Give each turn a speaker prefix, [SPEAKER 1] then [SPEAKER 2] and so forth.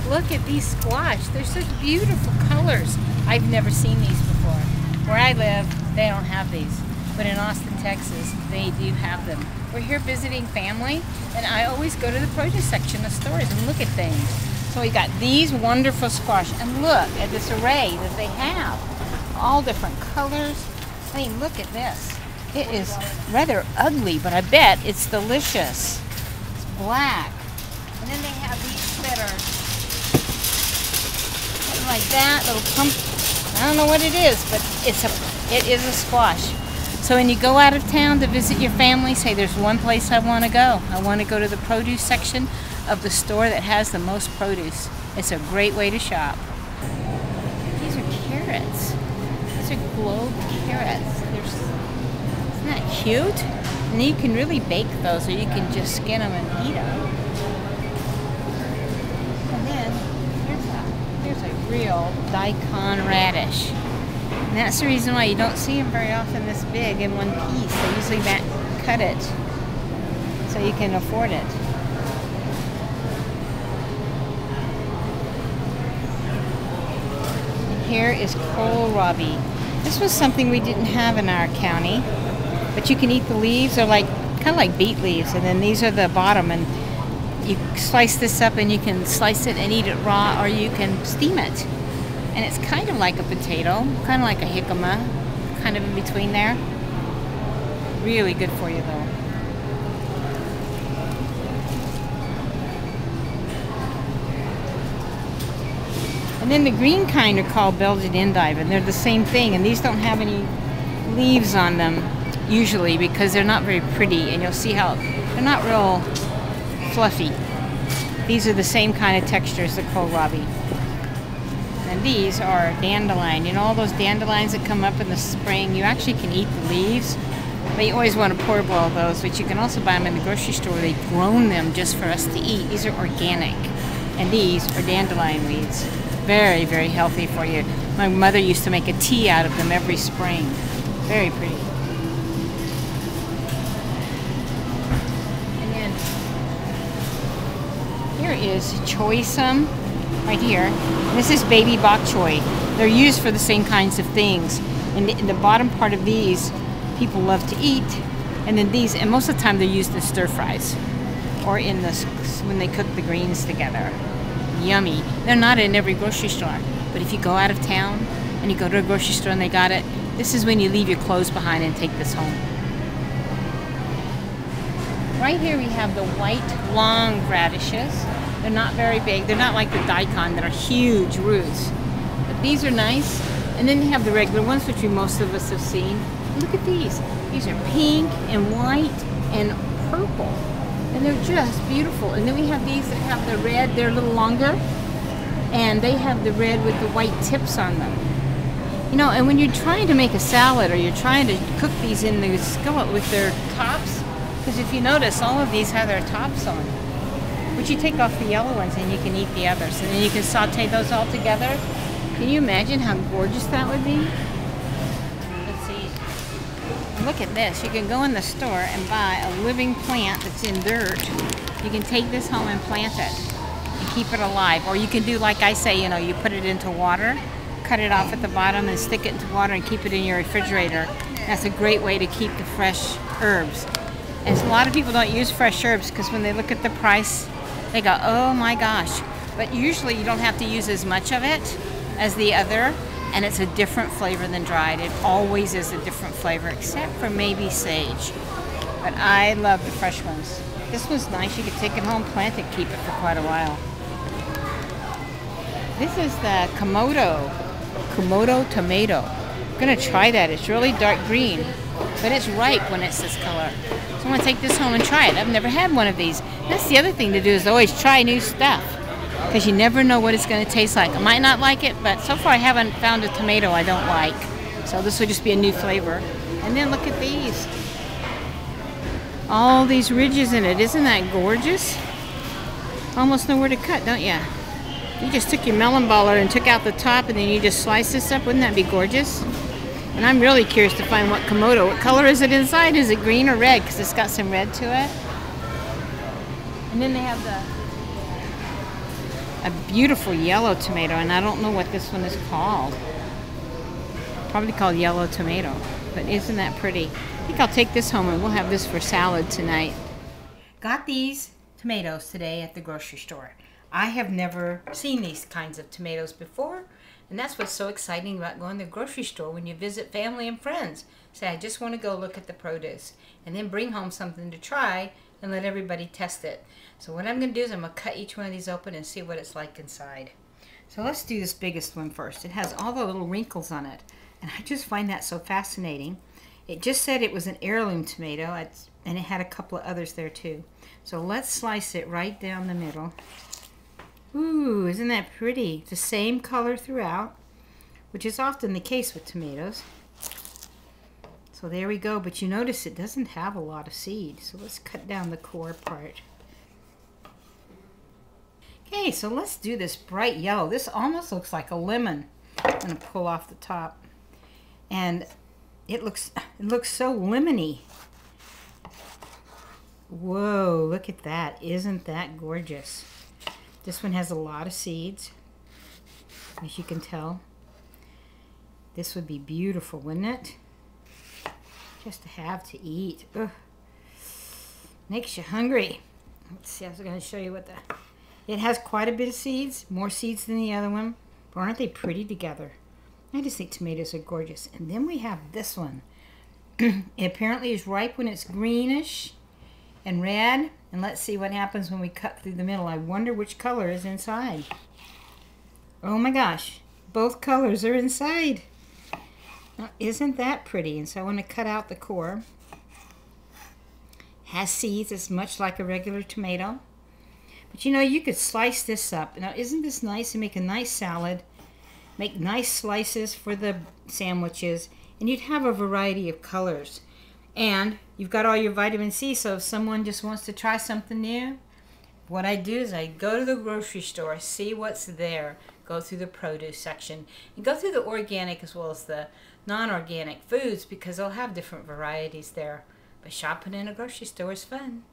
[SPEAKER 1] Look at these squash. They're such beautiful colors. I've never seen these before. Where I live, they don't have these. But in Austin, Texas, they do have them. We're here visiting family, and I always go to the produce section of stores and look at things. So we got these wonderful squash, and look at this array that they have. All different colors. I mean, look at this. It is rather ugly, but I bet it's delicious. It's black. And then they have these that are like that, little pumpkin. I don't know what it is, but it is a squash. So when you go out of town to visit your family, say there's one place I want to go. I want to go to the produce section of the store that has the most produce. It's a great way to shop. These are carrots. These are globe carrots. Isn't that cute? And you can really bake those, or you can just skin them and eat them. And then here's a real daikon radish. And that's the reason why you don't see them very often this big in one piece. They usually cut it so you can afford it. And here is kohlrabi. This was something we didn't have in our county, but you can eat the leaves. They're kind of like beet leaves, and then these are the bottom, and you slice this up and you can slice it and eat it raw, or you can steam it. And it's kind of like a potato, kind of like a jicama, kind of in between there. Really good for you though. And then the green kind are called Belgian endive, and they're the same thing, and these don't have any leaves on them usually because they're not very pretty, and you'll see how they're not real fluffy. These are the same kind of texture as the kohlrabi. And these are dandelion. You know all those dandelions that come up in the spring? You actually can eat the leaves, but you always want to pour boil those, but you can also buy them in the grocery store. They've grown them just for us to eat. These are organic, and these are dandelion weeds. Very, very healthy for you. My mother used to make a tea out of them every spring. Very pretty. And then here is choy sum. Right here. This is baby bok choy. They're used for the same kinds of things. And in the bottom part of these, people love to eat. And then these, and most of the time they're used in stir fries or in when they cook the greens together. Yummy. They're not in every grocery store, but if you go out of town and you go to a grocery store and they got it, this is when you leave your clothes behind and take this home. Right here we have the white long radishes. They're not very big. They're not like the daikon that are huge roots. But these are nice. And then they have the regular ones, which most of us have seen. Look at these. These are pink and white and purple. And they're just beautiful. And then we have these that have the red. They're a little longer. And they have the red with the white tips on them. You know, and when you're trying to make a salad or you're trying to cook these in the skillet with their tops, because if you notice, all of these have their tops on. But you take off the yellow ones and you can eat the others. And then you can saute those all together. Can you imagine how gorgeous that would be? Let's see. Look at this. You can go in the store and buy a living plant that's in dirt. You can take this home and plant it and keep it alive. Or you can do like I say, you know, you put it into water, cut it off at the bottom and stick it into water and keep it in your refrigerator. That's a great way to keep the fresh herbs. And a lot of people don't use fresh herbs because when they look at the price, they go, oh my gosh. But usually you don't have to use as much of it as the other, and it's a different flavor than dried. It always is a different flavor, except for maybe sage. But I love the fresh ones. This one's nice. You can take it home, plant it, keep it for quite a while. This is the Komodo tomato. I'm gonna try that. It's really dark green, but it's ripe when it's this color. So I'm gonna take this home and try it. I've never had one of these. That's the other thing to do, is always try new stuff, because you never know what it's gonna taste like. I might not like it, but so far I haven't found a tomato I don't like. So this will just be a new flavor. And then look at these. All these ridges in it. Isn't that gorgeous? Almost know where to cut, don't you? You just took your melon baller and took out the top, and then you just slice this up. Wouldn't that be gorgeous? And I'm really curious to find what Komodo. What color is it inside? Is it green or red? Because it's got some red to it. And then they have a beautiful yellow tomato, and I don't know what this one is called. Probably called yellow tomato, but isn't that pretty? I think I'll take this home and we'll have this for salad tonight. Got these tomatoes today at the grocery store. I have never seen these kinds of tomatoes before, and that's what's so exciting about going to the grocery store when you visit family and friends. Say, I just want to go look at the produce, and then bring home something to try and let everybody test it. So what I'm going to do is I'm going to cut each one of these open and see what it's like inside. So let's do this biggest one first. It has all the little wrinkles on it, and I just find that so fascinating. It just said it was an heirloom tomato, and it had a couple of others there too. So let's slice it right down the middle. Ooh, isn't that pretty? The same color throughout, which is often the case with tomatoes. So there we go, but you notice it doesn't have a lot of seed. So let's cut down the core part. Okay, so let's do this bright yellow. This almost looks like a lemon. I'm going to pull off the top. And it looks so lemony. Whoa, look at that. Isn't that gorgeous? This one has a lot of seeds, as you can tell. This would be beautiful, wouldn't it? Just to have to eat. Ugh. Makes you hungry. Let's see, I was going to show you what it has quite a bit of seeds, more seeds than the other one. But aren't they pretty together? I just think tomatoes are gorgeous. And then we have this one. It apparently is ripe when it's greenish and red. And let's see what happens when we cut through the middle. I wonder which color is inside. Oh my gosh, both colors are inside. Now, isn't that pretty? And so I want to cut out the core. Has seeds, it's much like a regular tomato. But you know, you could slice this up. Now, isn't this nice? And make a nice salad. Make nice slices for the sandwiches. And you'd have a variety of colors. And you've got all your vitamin C, so if someone just wants to try something new, what I do is I go to the grocery store, see what's there, go through the produce section, and go through the organic as well as the non-organic foods, because they'll have different varieties there. But shopping in a grocery store is fun.